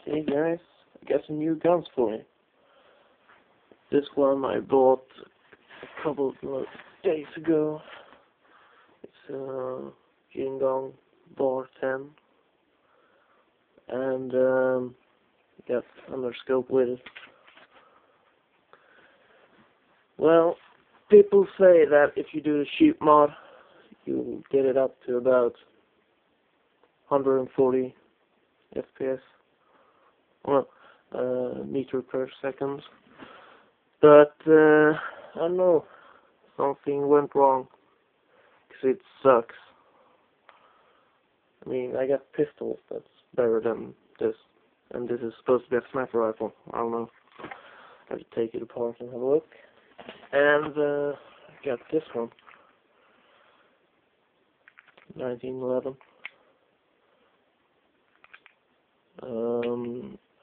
Hey guys, I got some new guns for you. This one I bought a couple of days ago. It's a Jing Gong bar 10, and got under scope with it. Well, people say that if you do the sheep mod, you get it up to about 140 FPS. Well, meter per second. But I don't know, something went wrong, because it sucks. I mean, I got pistols that's better than this, and this is supposed to be a sniper rifle. I don't know. I have to take it apart and have a look. And I got this one, 1911.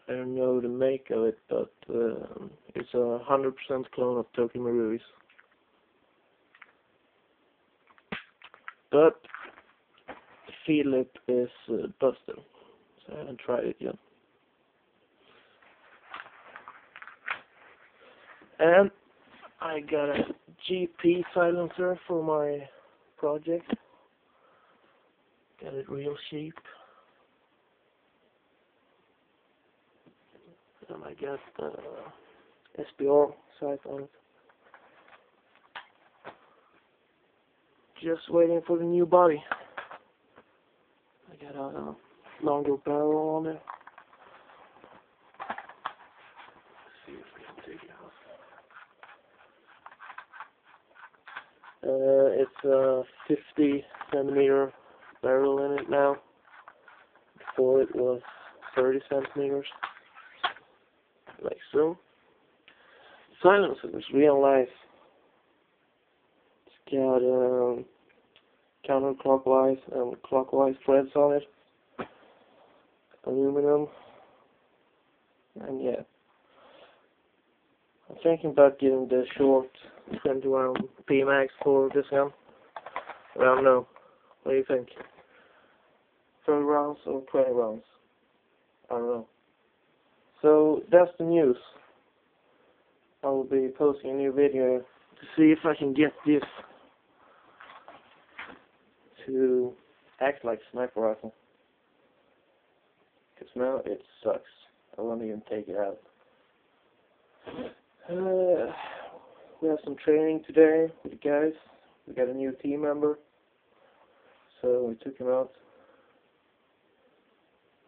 I don't know the make of it, but it's a 100% clone of Toki Marui's. But the feed lip is busted, so I haven't tried it yet. And I got a GP silencer for my project. Got it real cheap. And I got SBR sight on it. Just waiting for the new body. I got a longer barrel on it. Let's see if we can take it out. It's a 50 centimeter barrel in it now. Before it was 30 centimeters. Like so. Silencer is real nice. It's got counterclockwise and clockwise threads on it. Aluminum. And yeah. I'm thinking about getting the short 20 round PMAX for this gun. But I don't know. What do you think? 30 rounds or 20 rounds? I don't know. So that's the news. I will be posting a new video to see if I can get this to act like a sniper rifle. Because now it sucks. I won't even take it out. We have some training today with the guys. We got a new team member. So we took him out.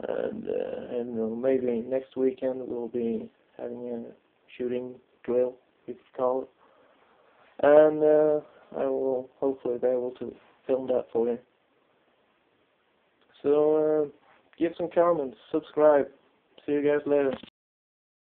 And I don't know, maybe next weekend we'll be having a shooting drill, we could call it. And I will hopefully be able to film that for you. So give some comments, subscribe. See you guys later.